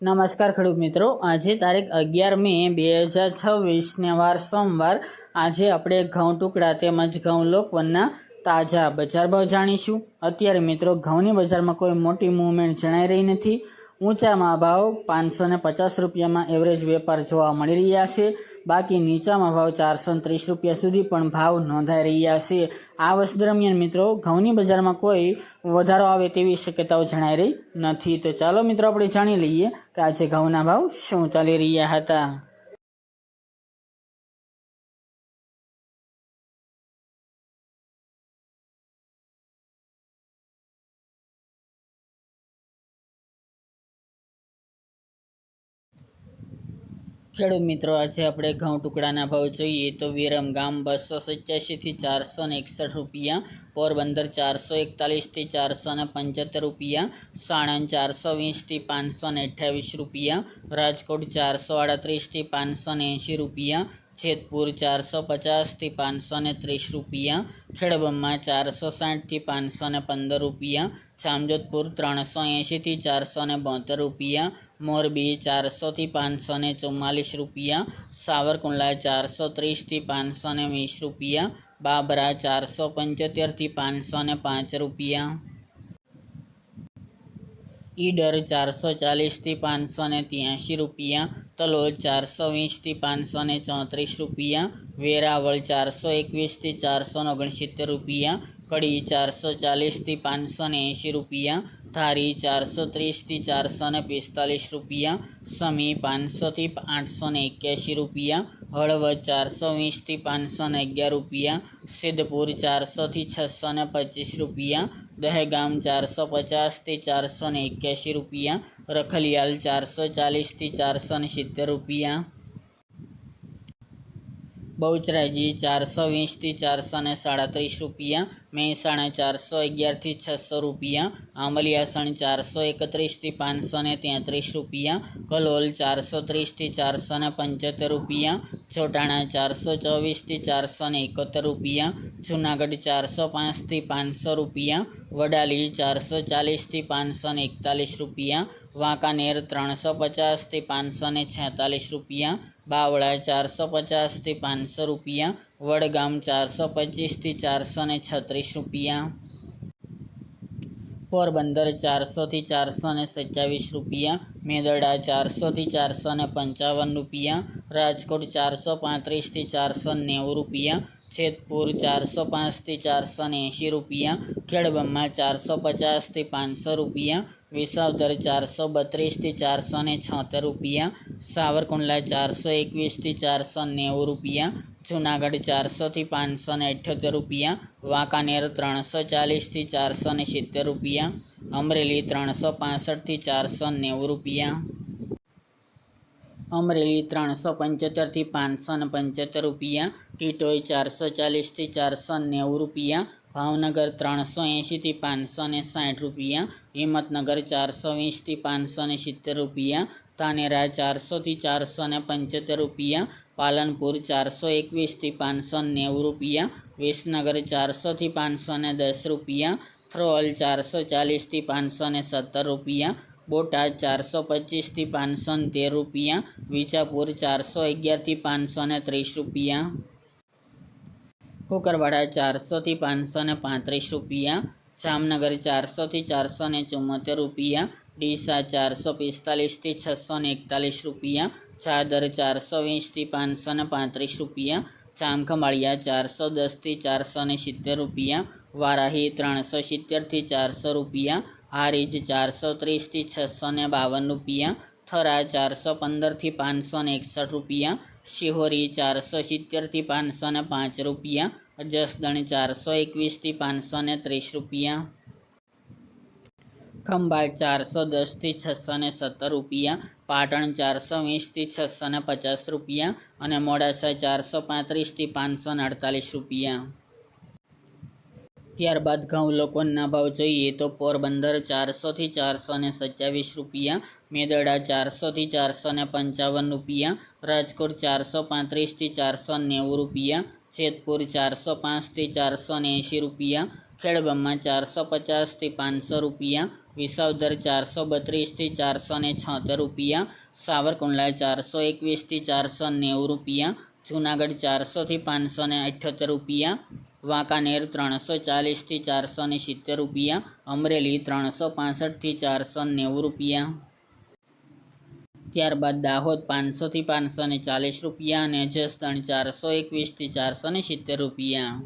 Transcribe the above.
નમસ્કાર ખેડૂત મિત્રો, આજે તારીખ 11 મે 2026 વાર સોમવાર. આજે આપણે ઘઉં ટુકડા તેમજ ઘઉં લોકવનના તાજા બજાર ભાવ જાણીશું. અત્યારે મિત્રો ઘઉંની બજારમાં કોઈ મોટી મૂવમેન્ટ જણાઈ રહી નથી. ઊંચામાં ભાવ 550 રૂપિયામાં એવરેજ વેપાર જોવા મળી રહ્યા છે. બાકી નીચામાં ભાવ 430 રૂપિયા સુધી પણ ભાવ નોંધાઈ રહ્યા છે. આ વર્ષ દરમિયાન મિત્રો ઘઉંની બજારમાં કોઈ વધારો આવે તેવી શક્યતાઓ જણાઈ રહી નથી. તો ચાલો મિત્રો આપણે જાણી લઈએ કે આજે ઘઉંના ભાવ શું ચાલી રહ્યા હતા. ખેડૂત મિત્રો, આજે આપણે ઘઉં ટુકડાના ભાવ જોઈએ તો વિરમગામ 287 થી 461 રૂપિયા, પોરબંદર 441 થી 475 રૂપિયા, સાણંદ 420 થી 528 રૂપિયા, રાજકોટ 438 થી 580 રૂપિયા, જેતપુર 450 થી 530 રૂપિયા, ખેડબ્રહ્મા 460 થી 515 રૂપિયા, જામજોધપુર 380 થી 472 રૂપિયા, મોરબી 400 થી 544 રૂપિયા, સાવરકુંડલા 430 થી 520 રૂપિયા, બાબરા 475 થી 505 રૂપિયા, ઈડર 440 થી 583 રૂપિયા, તલોદ 420 થી 534 રૂપિયા, વેરાવળ 421 થી 469 રૂપિયા, કડી 440 થી 580 રૂપિયા, ધારી 430 થી 445 રૂપિયા, સમી 500 થી 881 રૂપિયા, હળવદ 420 થી 511 રૂપિયા, સિદ્ધપુર 400 થી 625 રૂપિયા, દહેગામ 450 થી 481 રૂપિયા, રખલિયાલ 440 થી 470 રૂપિયા, બહુચરાજી 420 થી 437 રૂપિયા, મહેસાણા 411 થી 600 રૂપિયા, આંબલિયાસણ 431 થી 533 રૂપિયા, કલોલ 430 થી 475 રૂપિયા, ચોટાણા 424 થી 471 રૂપિયા, જુનાગઢ 405 થી 500 રૂપિયા, વડાલી 440 થી 541 રૂપિયા, વાંકાનેર 350 થી 546 રૂપિયા, બાવળા 450 થી 500 રૂપિયા, વડગામ 425 થી 436 રૂપિયા, પોરબંદર 400 થી 427 રૂપિયા, મેદરડા 400 થી 455 રૂપિયા, રાજકોટ 435 થી 490 રૂપિયા, જેતપુર 405 થી 480 રૂપિયા, ખેડબ્રહ્મા 450 થી 500 રૂપિયા, વિસાવદર 432 થી 476 રૂપિયા, સાવરકુંડલા 421 થી 490 રૂપિયા, જુનાગઢ 400 થી 578 રૂપિયા, વાંકાનેર 340 થી 470 રૂપિયા, અમરેલી 365 થી 490 રૂપિયા, અમરેલી 375 થી 575 રૂપિયા, ટીટોઈ 440 થી 490 રૂપિયા, ભાવનગર 380 થી 560 રૂપિયા, હિંમતનગર 420 થી 570 રૂપિયા, ધાનેરા 400 થી 475 રૂપિયા, પાલનપુર 421 થી 590 રૂપિયા, વિસનગર 400 થી 510 રૂપિયા, થ્રોલ 440 થી 517 રૂપિયા, બોટાદ 425 થી 513 રૂપિયા, વિજાપુર 411 થી 530 રૂપિયા, કુકરવાડા 400 થી 535 રૂપિયા, જામનગર 400 થી 474 રૂપિયા, ડીસા 445 થી 641 રૂપિયા, ચાદર 420 થી 535 રૂપિયા, જામખંભાળિયા 410 થી 470 રૂપિયા, વારાહી 370 થી 400 રૂપિયા, હારીજ 430 થી 652 રૂપિયા, થરા 415 થી 561 રૂપિયા, શિહોરી 470 થી 505 રૂપિયા, જસદણ 421 થી 530 રૂપિયા, ખંભાત 410 થી 617 રૂપિયા, પાટણ 420 થી 650 રૂપિયા અને મોડાસા 435 થી 548 રૂપિયા. ત્યારબાદ ઘઉં લોકવનના ભાવ જોઈએ તો પોરબંદર 400 થી 427 રૂપિયા, મેદરડા 400 થી 455 રૂપિયા, રાજકોટ 435 થી 490 રૂપિયા, જેતપુર 405 થી 480 રૂપિયા, ખેડબ્રહ્મા 450 થી 500 રૂપિયા, વિસાવદર 432થી 476 રૂપિયા, સાવરકુંડલા 421થી 490 રૂપિયા, જૂનાગઢ 400થી 578 રૂપિયા, વાંકાનેર 340થી 470 રૂપિયા, અમરેલી 365થી 490 રૂપિયા, ત્યારબાદ દાહોદ 500થી 540 રૂપિયા અને જસદણ 421થી 470 રૂપિયા.